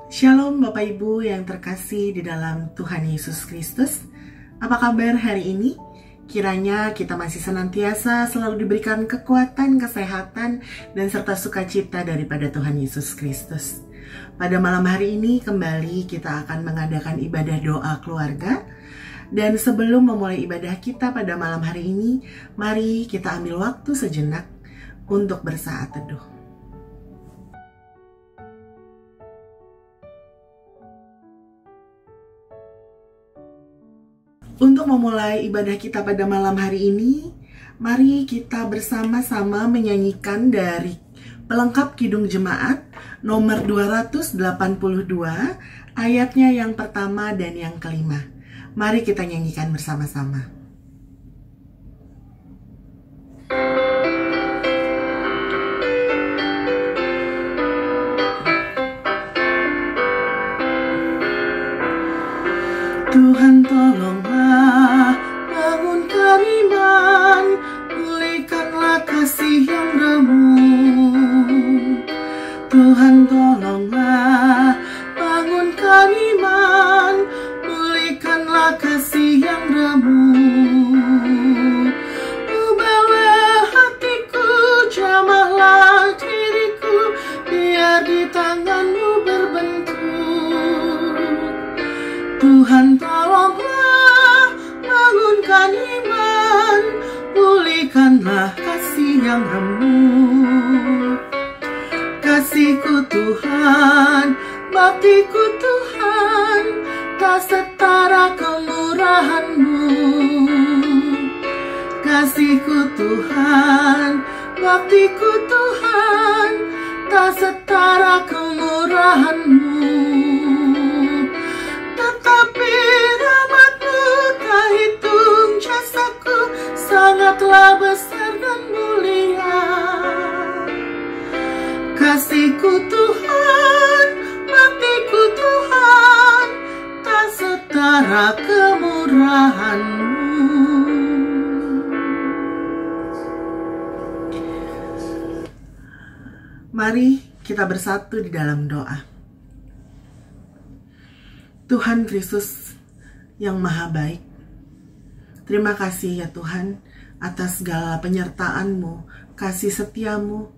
Shalom Bapak Ibu yang terkasih di dalam Tuhan Yesus Kristus. Apa kabar hari ini? Kiranya kita masih senantiasa selalu diberikan kekuatan, kesehatan, dan serta sukacita daripada Tuhan Yesus Kristus. Pada malam hari ini kembali kita akan mengadakan ibadah doa keluarga. Dan sebelum memulai ibadah kita pada malam hari ini, mari kita ambil waktu sejenak untuk bersaat teduh. Untuk memulai ibadah kita pada malam hari ini, mari kita bersama-sama menyanyikan dari pelengkap Kidung Jemaat nomor 282, ayatnya yang pertama dan yang kelima. Mari kita nyanyikan bersama-sama. Tuhan tolonglah, bangunkan iman, pulihkanlah kasih yang remuk. Tuhan tolonglah, bangunkan iman, pulihkanlah kasih yang remuk. Ubahlah hatiku, jamahlah diriku, biar di tangan-Mu berbentuk. Tuhan tolonglah, bangunkan iman, pulihkanlah kasih yang remuk. Kasih-Ku Tuhan, bakti-Ku Tuhan, tak setara kemurahan-Mu. Kasih-Ku Tuhan, bakti-Ku Tuhan, tak setara kemurahan-Mu. Tetapi rahmat-Mu tak hitung jasaku, sangatlah besar dan mulia. Kasih-Ku Tuhan, bakti-Ku Tuhan, tak setara kemurahan-Mu. Mari kita bersatu di dalam doa. Tuhan Kristus yang Maha Baik, terima kasih ya Tuhan atas segala penyertaan-Mu, kasih setia-Mu,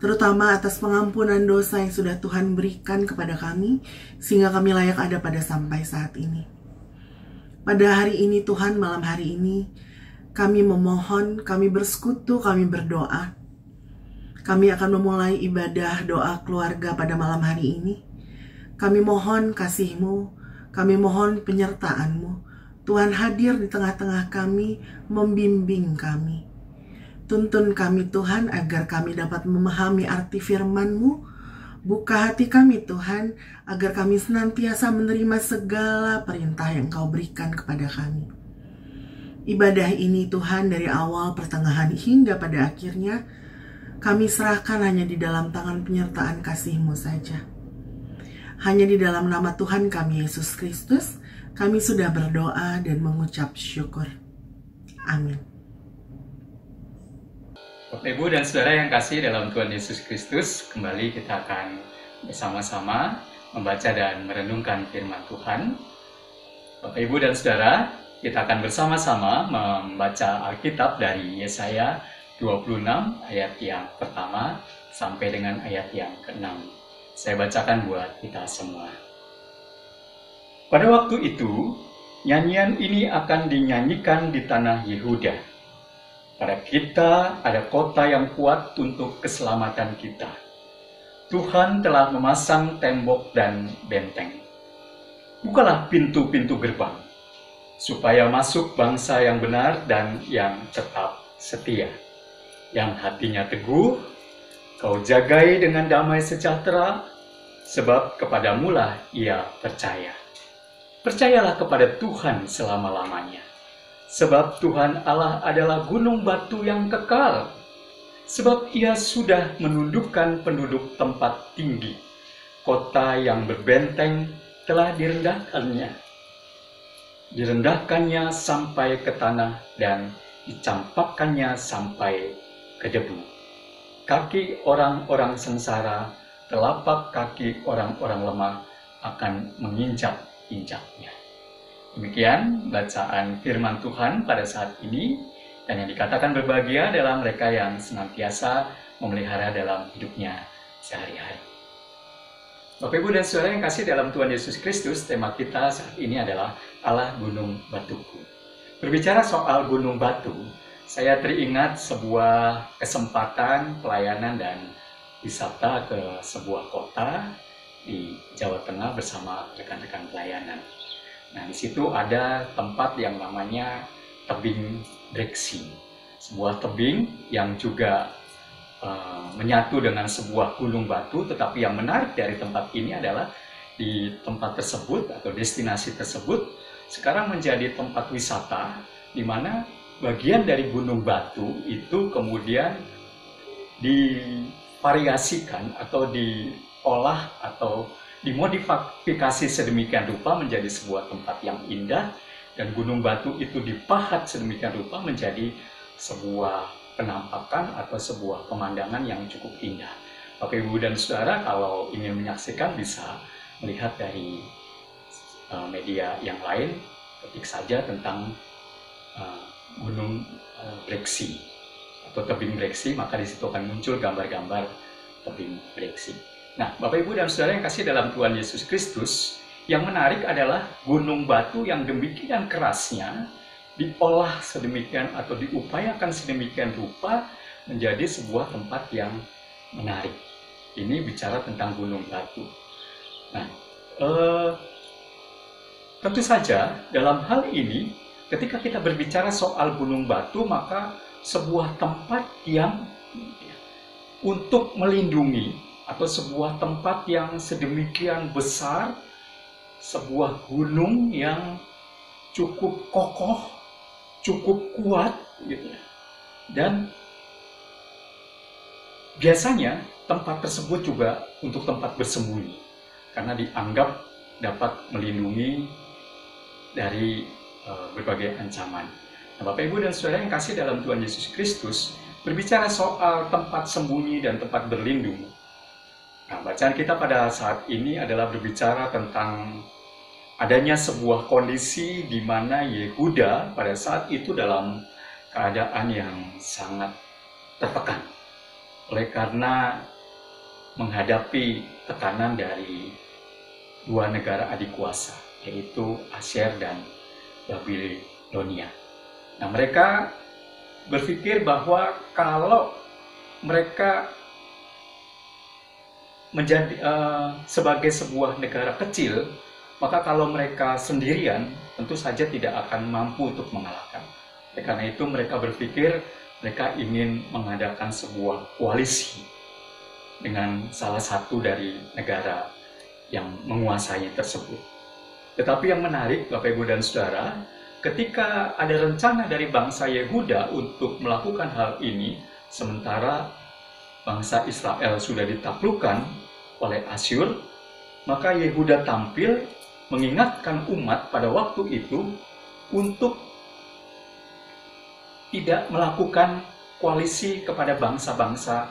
terutama atas pengampunan dosa yang sudah Tuhan berikan kepada kami, sehingga kami layak ada pada sampai saat ini. Pada hari ini Tuhan, malam hari ini, kami memohon, kami bersekutu, kami berdoa. Kami akan memulai ibadah doa keluarga pada malam hari ini. Kami mohon kasih-Mu, kami mohon penyertaan-Mu. Tuhan hadir di tengah-tengah kami, membimbing kami. Tuntun kami Tuhan agar kami dapat memahami arti firman-Mu. Buka hati kami Tuhan, agar kami senantiasa menerima segala perintah yang Kau berikan kepada kami. Ibadah ini Tuhan dari awal, pertengahan hingga pada akhirnya, kami serahkan hanya di dalam tangan penyertaan kasih-Mu saja. Hanya di dalam nama Tuhan kami Yesus Kristus, kami sudah berdoa dan mengucap syukur. Amin. Bapak Ibu dan Saudara yang kasih dalam Tuhan Yesus Kristus, kembali kita akan bersama-sama membaca dan merenungkan firman Tuhan. Bapak Ibu dan Saudara, kita akan bersama-sama membaca Alkitab dari Yesaya 26 ayat yang pertama sampai dengan ayat yang ke-6. Saya bacakan buat kita semua. Pada waktu itu, nyanyian ini akan dinyanyikan di tanah Yehuda. Pada kita ada kota yang kuat untuk keselamatan kita. Tuhan telah memasang tembok dan benteng. Bukalah pintu-pintu gerbang, supaya masuk bangsa yang benar dan yang tetap setia. Yang hatinya teguh, Kau jagai dengan damai sejahtera, sebab kepadamulah ia percaya. Percayalah kepada Tuhan selama-lamanya, sebab Tuhan Allah adalah gunung batu yang kekal, sebab ia sudah menundukkan penduduk tempat tinggi. Kota yang berbenteng telah direndahkannya sampai ke tanah dan dicampakkannya sampai ke debu. Kaki orang-orang sengsara, telapak kaki orang-orang lemah akan menginjak-injaknya. Demikian bacaan firman Tuhan pada saat ini, dan yang dikatakan berbahagia adalah mereka yang senantiasa memelihara dalam hidupnya sehari-hari. Bapak, Ibu, dan Saudara yang kasih dalam Tuhan Yesus Kristus, tema kita saat ini adalah Allah Gunung Batuku. Berbicara soal Gunung Batu, saya teringat sebuah kesempatan pelayanan dan wisata ke sebuah kota di Jawa Tengah bersama rekan-rekan pelayanan. Nah, di situ ada tempat yang namanya Tebing Breksi, sebuah tebing yang juga menyatu dengan sebuah gunung batu. Tetapi yang menarik dari tempat ini adalah di tempat tersebut atau destinasi tersebut sekarang menjadi tempat wisata, di mana bagian dari gunung batu itu kemudian divariasikan atau diolah atau dimodifikasi sedemikian rupa menjadi sebuah tempat yang indah, dan gunung batu itu dipahat sedemikian rupa menjadi sebuah penampakan atau sebuah pemandangan yang cukup indah. Bapak, Ibu, dan Saudara, kalau ingin menyaksikan bisa melihat dari media yang lain, ketik saja tentang Gunung Breksi atau Tebing Breksi, maka di situ akan muncul gambar-gambar Tebing Breksi. Nah, Bapak, Ibu, dan Saudara yang kasih dalam Tuhan Yesus Kristus, yang menarik adalah gunung batu yang demikian kerasnya diolah sedemikian atau diupayakan sedemikian rupa menjadi sebuah tempat yang menarik. Ini bicara tentang gunung batu. Nah, tentu saja dalam hal ini, ketika kita berbicara soal gunung batu, maka sebuah tempat yang untuk melindungi atau sebuah tempat yang sedemikian besar, sebuah gunung yang cukup kokoh, cukup kuat, gitu ya. Dan biasanya tempat tersebut juga untuk tempat bersembunyi, karena dianggap dapat melindungi dari berbagai ancaman. Nah, Bapak, Ibu, dan Saudara yang kasih dalam Tuhan Yesus Kristus, berbicara soal tempat sembunyi dan tempat berlindung. Nah, bacaan kita pada saat ini adalah berbicara tentang adanya sebuah kondisi di mana Yehuda pada saat itu dalam keadaan yang sangat tertekan oleh karena menghadapi tekanan dari dua negara adik kuasa, yaitu Asyur dan Babilonia. Nah, mereka berpikir bahwa kalau mereka menjadi sebagai sebuah negara kecil, maka kalau mereka sendirian tentu saja tidak akan mampu untuk mengalahkan. Karena itu mereka berpikir mereka ingin mengadakan sebuah koalisi dengan salah satu dari negara yang menguasai tersebut. Tetapi yang menarik, Bapak, Ibu, dan Saudara, ketika ada rencana dari bangsa Yehuda untuk melakukan hal ini, sementara bangsa Israel sudah ditaklukkan oleh Asyur, maka Yehuda tampil mengingatkan umat pada waktu itu untuk tidak melakukan koalisi kepada bangsa-bangsa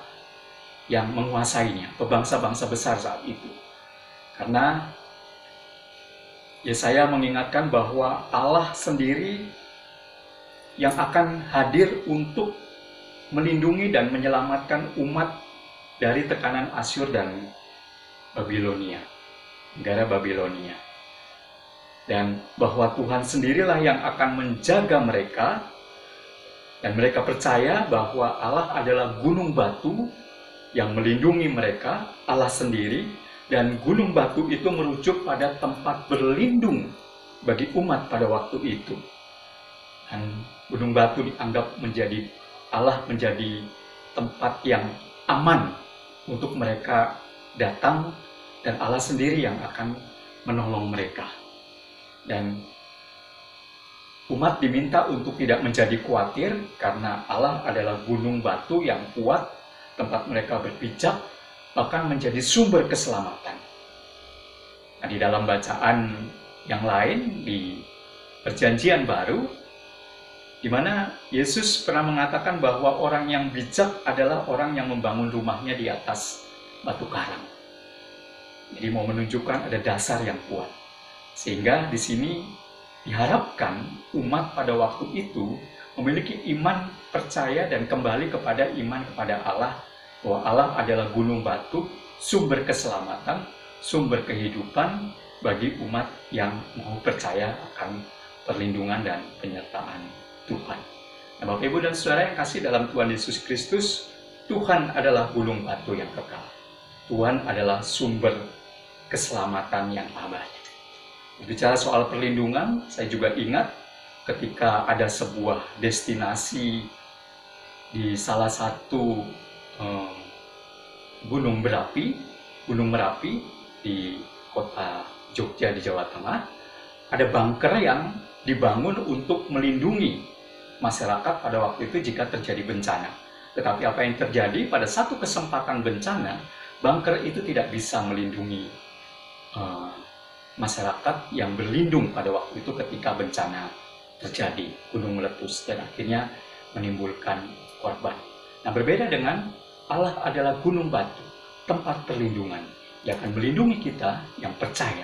yang menguasainya, atau bangsa-bangsa besar saat itu. Karena Yesaya mengingatkan bahwa Allah sendiri yang akan hadir untuk melindungi dan menyelamatkan umat dari tekanan Asyur dan Babilonia, negara Babilonia. Dan bahwa Tuhan sendirilah yang akan menjaga mereka, dan mereka percaya bahwa Allah adalah gunung batu yang melindungi mereka, Allah sendiri, dan gunung batu itu merujuk pada tempat berlindung bagi umat pada waktu itu. Dan gunung batu dianggap menjadi Allah, menjadi tempat yang aman untuk mereka datang, dan Allah sendiri yang akan menolong mereka. Dan umat diminta untuk tidak menjadi khawatir karena Allah adalah gunung batu yang kuat, tempat mereka berpijak, bahkan menjadi sumber keselamatan. Nah, di dalam bacaan yang lain di Perjanjian Baru, di mana Yesus pernah mengatakan bahwa orang yang bijak adalah orang yang membangun rumahnya di atas batu karang. Jadi mau menunjukkan ada dasar yang kuat. Sehingga di sini diharapkan umat pada waktu itu memiliki iman percaya dan kembali kepada iman kepada Allah, bahwa Allah adalah gunung batu, sumber keselamatan, sumber kehidupan bagi umat yang mau percaya akan perlindungan dan penyertaan Tuhan. Nah, Bapak Ibu dan Saudara yang kasih dalam Tuhan Yesus Kristus, Tuhan adalah gunung batu yang kekal. Tuhan adalah sumber keselamatan yang abadi. Bicara soal perlindungan, saya juga ingat ketika ada sebuah destinasi di salah satu gunung Merapi di kota Jogja di Jawa Tengah, ada bunker yang dibangun untuk melindungi masyarakat pada waktu itu jika terjadi bencana. Tetapi apa yang terjadi pada satu kesempatan bencana, bunker itu tidak bisa melindungi masyarakat yang berlindung pada waktu itu ketika bencana terjadi, gunung meletus, dan akhirnya menimbulkan korban. Nah, berbeda dengan Allah adalah gunung batu, tempat perlindungan. Dia akan melindungi kita yang percaya.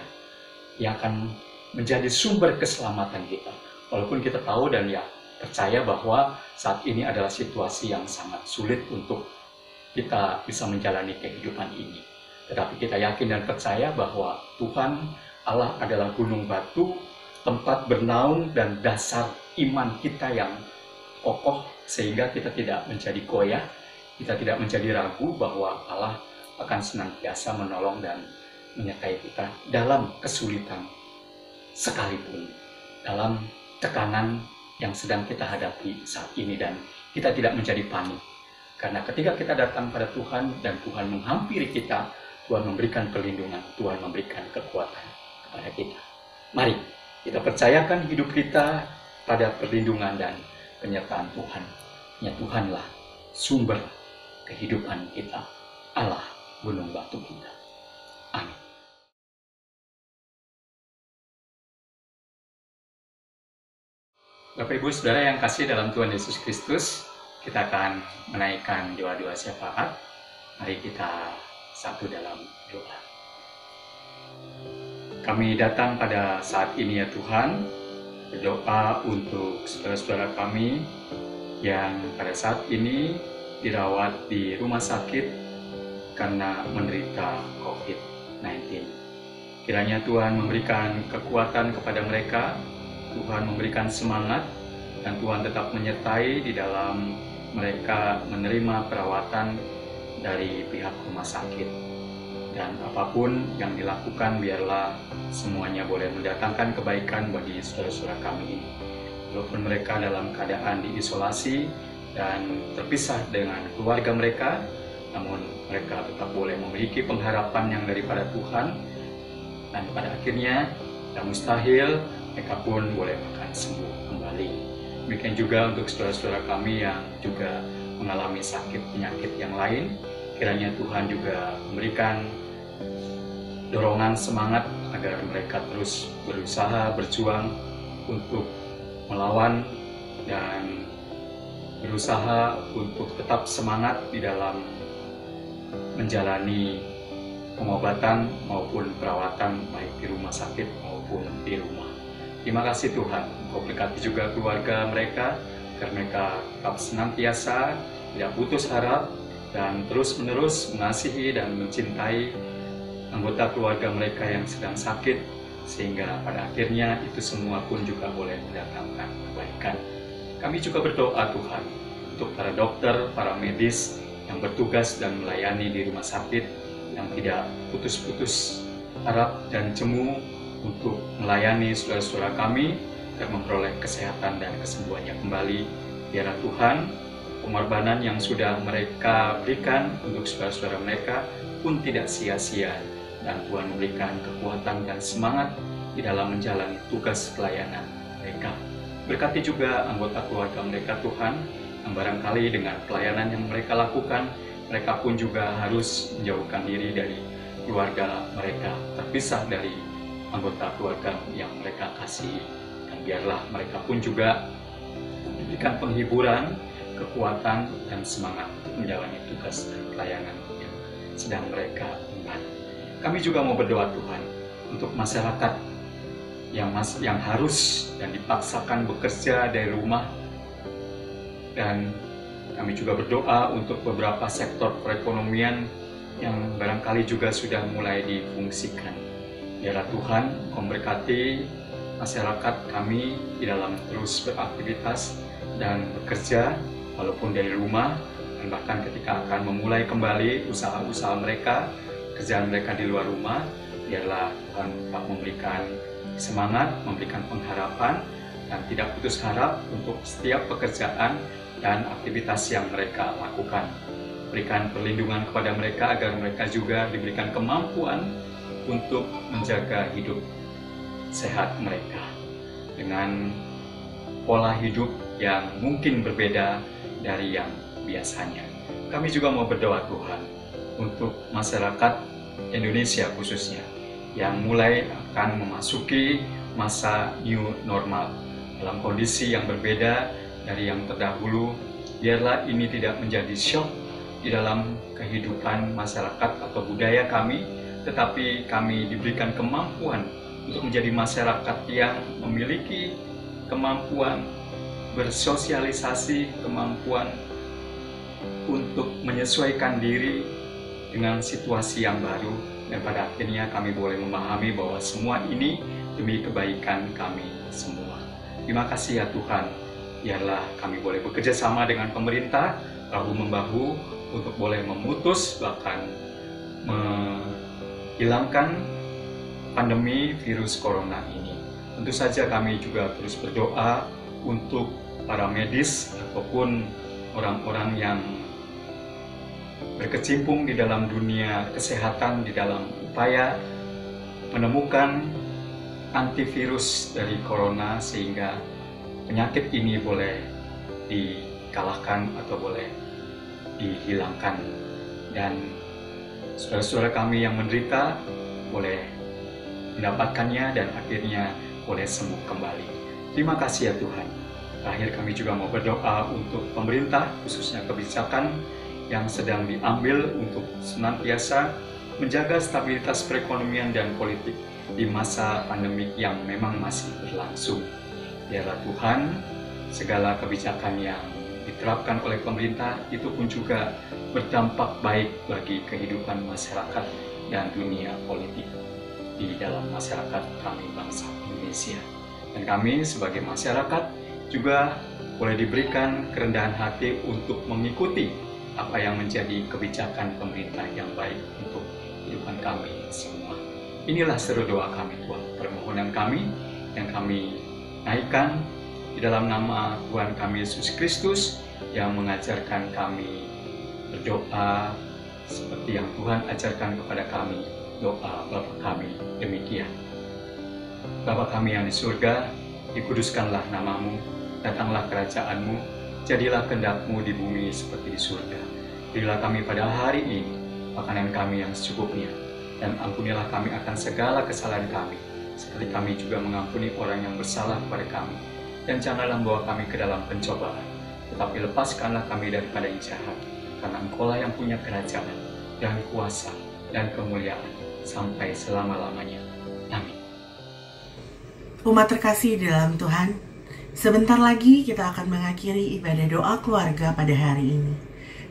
Dia akan menjadi sumber keselamatan kita. Walaupun kita tahu dan ya percaya bahwa saat ini adalah situasi yang sangat sulit untuk kita bisa menjalani kehidupan ini. Tetapi kita yakin dan percaya bahwa Tuhan Allah adalah gunung batu, tempat bernaung dan dasar iman kita yang kokoh, sehingga kita tidak menjadi goyah, kita tidak menjadi ragu bahwa Allah akan senantiasa menolong dan menyertai kita dalam kesulitan sekalipun, dalam tekanan yang sedang kita hadapi saat ini, dan kita tidak menjadi panik. Karena ketika kita datang pada Tuhan dan Tuhan menghampiri kita, Tuhan memberikan perlindungan, Tuhan memberikan kekuatan kepada kita. Mari kita percayakan hidup kita pada perlindungan dan penyertaan Tuhan. Ya, Tuhanlah sumber kehidupan kita, Allah gunung batu kita. Amin. Bapak Ibu Saudara yang kasih dalam Tuhan Yesus Kristus, kita akan menaikkan doa-doa syafaat. Mari kita satu dalam doa. Kami datang pada saat ini ya Tuhan, berdoa untuk saudara-saudara kami yang pada saat ini dirawat di rumah sakit karena menderita COVID-19. Kiranya Tuhan memberikan kekuatan kepada mereka, Tuhan memberikan semangat, dan Tuhan tetap menyertai di dalam mereka menerima perawatan dari pihak rumah sakit. Dan apapun yang dilakukan, biarlah semuanya boleh mendatangkan kebaikan bagi saudara-saudara kami. Walaupun mereka dalam keadaan diisolasi dan terpisah dengan keluarga mereka, namun mereka tetap boleh memiliki pengharapan yang daripada Tuhan. Dan pada akhirnya, yang mustahil, mereka pun boleh akan sembuh kembali. Demikian juga untuk saudara-saudara kami yang juga mengalami sakit penyakit yang lain, kiranya Tuhan juga memberikan dorongan semangat agar mereka terus berusaha, berjuang untuk melawan dan berusaha untuk tetap semangat di dalam menjalani pengobatan maupun perawatan baik di rumah sakit maupun di rumah. Terima kasih Tuhan, Engkau berkati juga keluarga mereka agar mereka tetap senantiasa tidak putus harap dan terus-menerus mengasihi dan mencintai anggota keluarga mereka yang sedang sakit, sehingga pada akhirnya itu semua pun juga boleh mendatangkan kebaikan. Kami juga berdoa Tuhan untuk para dokter, para medis yang bertugas dan melayani di rumah sakit, yang tidak putus-putus harap dan jemu untuk melayani saudara-saudara kami dan memperoleh kesehatan dan kesembuhannya kembali. Biarlah Tuhan, pengorbanan yang sudah mereka berikan untuk saudara-saudara mereka pun tidak sia-sia, dan Tuhan memberikan kekuatan dan semangat di dalam menjalani tugas pelayanan mereka. Berkati juga anggota keluarga mereka Tuhan, yang barangkali dengan pelayanan yang mereka lakukan, mereka pun juga harus menjauhkan diri dari keluarga mereka, terpisah dari anggota keluarga yang mereka kasihi. Dan biarlah mereka pun juga memberikan penghiburan, kekuatan, dan semangat untuk menjalani tugas dan pelayanan yang sedang mereka emban. Kami juga mau berdoa Tuhan untuk masyarakat yang harus dan dipaksakan bekerja dari rumah. Dan kami juga berdoa untuk beberapa sektor perekonomian yang barangkali juga sudah mulai difungsikan. Biarlah Tuhan memberkati masyarakat kami di dalam terus beraktivitas dan bekerja walaupun dari rumah, dan bahkan ketika akan memulai kembali usaha-usaha mereka, kerjaan mereka di luar rumah. Biarlah Tuhan tetap memberikan semangat, memberikan pengharapan, dan tidak putus harap untuk setiap pekerjaan dan aktivitas yang mereka lakukan. Berikan perlindungan kepada mereka agar mereka juga diberikan kemampuan untuk menjaga hidup sehat mereka dengan pola hidup yang mungkin berbeda dari yang biasanya. Kami juga mau berdoa Tuhan untuk masyarakat Indonesia khususnya yang mulai akan memasuki masa new normal dalam kondisi yang berbeda dari yang terdahulu. Biarlah ini tidak menjadi shock di dalam kehidupan masyarakat atau budaya kami, tetapi kami diberikan kemampuan untuk menjadi masyarakat yang memiliki kemampuan bersosialisasi, kemampuan untuk menyesuaikan diri dengan situasi yang baru, dan pada akhirnya kami boleh memahami bahwa semua ini demi kebaikan kami semua. Terima kasih ya Tuhan, biarlah kami boleh bekerja sama dengan pemerintah, bahu-membahu untuk boleh memutus bahkan menghilangkan pandemi virus corona ini. Tentu saja kami juga terus berdoa untuk para medis ataupun orang-orang yang berkecimpung di dalam dunia kesehatan, di dalam upaya menemukan antivirus dari corona sehingga penyakit ini boleh dikalahkan atau boleh dihilangkan, dan saudara-saudara kami yang menderita boleh mendapatkannya dan akhirnya boleh sembuh kembali. Terima kasih ya Tuhan. Terakhir kami juga mau berdoa untuk pemerintah, khususnya kebijakan yang sedang diambil untuk senantiasa menjaga stabilitas perekonomian dan politik di masa pandemik yang memang masih berlangsung. Biarlah Tuhan, segala kebijakan yang diterapkan oleh pemerintah itu pun juga berdampak baik bagi kehidupan masyarakat dan dunia politik di dalam masyarakat kami bangsa Indonesia. Dan kami sebagai masyarakat juga boleh diberikan kerendahan hati untuk mengikuti apa yang menjadi kebijakan pemerintah yang baik untuk kehidupan kami semua. Inilah seru doa kami Tuhan, permohonan kami yang kami naikkan di dalam nama Tuhan kami Yesus Kristus yang mengajarkan kami berdoa seperti yang Tuhan ajarkan kepada kami. Doa Bapa kami demikian. Bapa kami yang di surga, dikuduskanlah namamu, datanglah kerajaanmu, jadilah kehendak-Mu di bumi seperti di surga. Berilah kami pada hari ini makanan kami yang secukupnya, dan ampunilah kami akan segala kesalahan kami, seperti kami juga mengampuni orang yang bersalah kepada kami. Dan janganlah membawa kami ke dalam pencobaan, tetapi lepaskanlah kami daripada yang jahat, karena Engkau-lah yang punya kerajaan, dan kuasa, dan kemuliaan, sampai selama-lamanya. Amin. Umat terkasih di dalam Tuhan, sebentar lagi kita akan mengakhiri ibadah doa keluarga pada hari ini.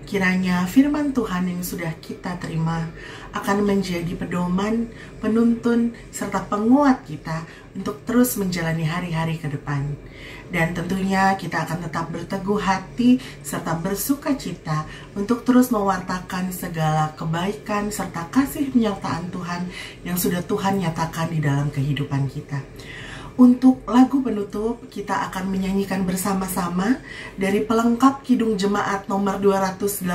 Kiranya firman Tuhan yang sudah kita terima akan menjadi pedoman, penuntun, serta penguat kita untuk terus menjalani hari-hari ke depan. Dan tentunya kita akan tetap berteguh hati serta bersuka cita untuk terus mewartakan segala kebaikan serta kasih penyertaan Tuhan yang sudah Tuhan nyatakan di dalam kehidupan kita. Untuk lagu penutup, kita akan menyanyikan bersama-sama dari pelengkap Kidung Jemaat nomor 285,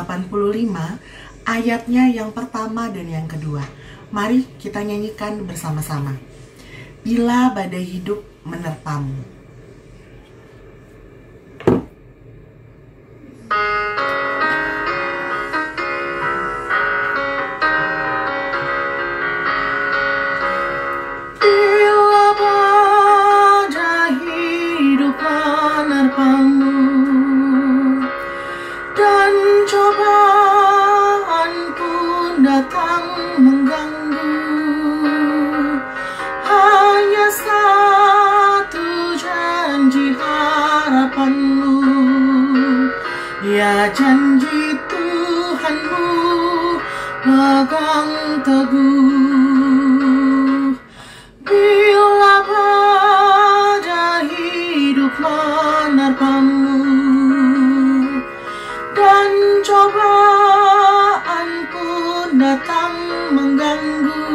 ayatnya yang pertama dan yang kedua. Mari kita nyanyikan bersama-sama. Bila badai hidup menerpamu. Dan cobaan pun datang mengganggu, Ya janji Tuhanmu pegang teguh. Bila badai hidup menerpamu dan cobaan pun datang mengganggu,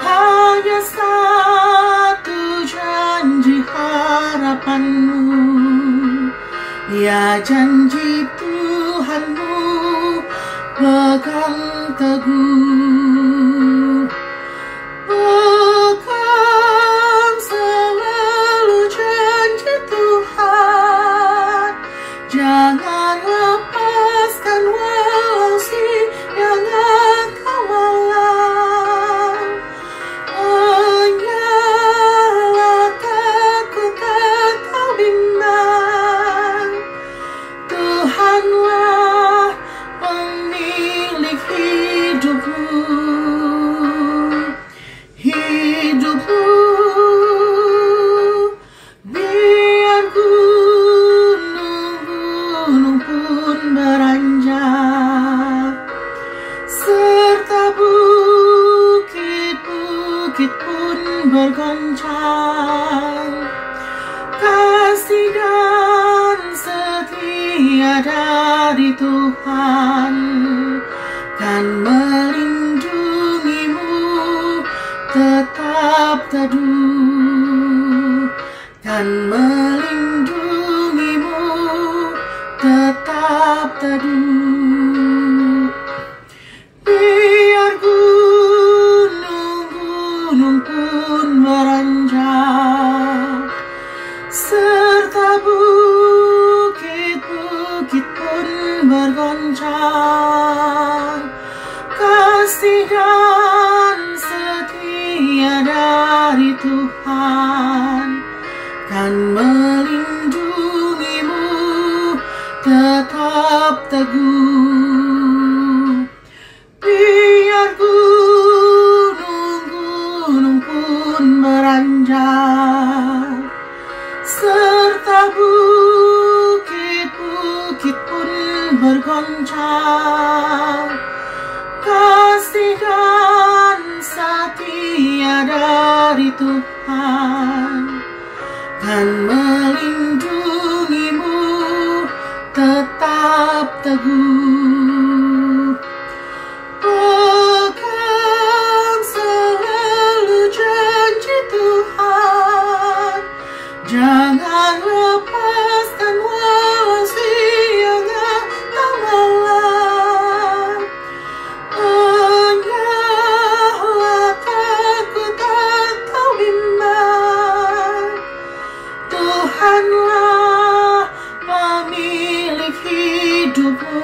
hanya satu janji harapanmu. Ya janji Tuhanmu pegang teguh. Pegang selalu janji Tuhan, jangan lepaskan walau siang atau malam. Menyalahkan ku tetap bimbang, Tuhanlah pemilik hidupmu. Hidupmu, biar gunung-gunung pun beranjak, serta bukit-bukit pun bergoncang. Kasih dan setia dari Tuhan kan melindungimu, tetap teduh, kan melindungimu, tetap teduh. Biar gunung-gunung pun beranjak, serta bukit-bukit pun bergoncang. Kasih dan setia dari Tuhan kan melindungimu, tetap teguh. Biar gunung-gunung pun beranjak, serta bukit-bukit pun bergoncang. Kasih dan setia dari Tuhan kan melindungimu, tetap teguh. Pegang selalu janji Tuhan, jangan lepaskan walau siang atau malam. Menyalahkan ku tetap bimbang, Tuhanlah pemilik hidupmu.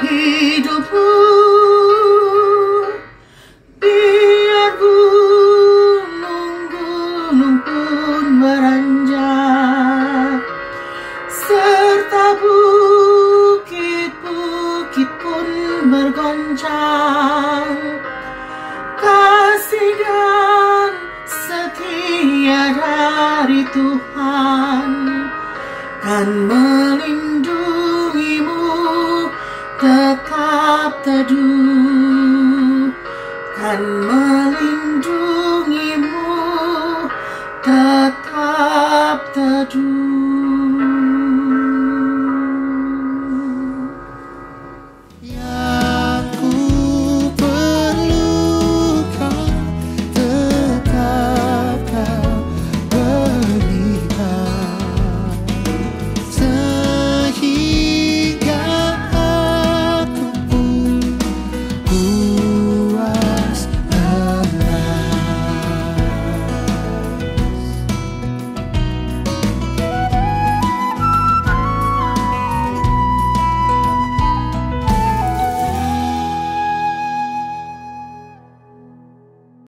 Hidupmu, biar gunung-gunung pun beranjak, serta bukit-bukit pun bergoncang. Kasih dan setia dari Tuhan kan melindungimu, tetap teduh, kan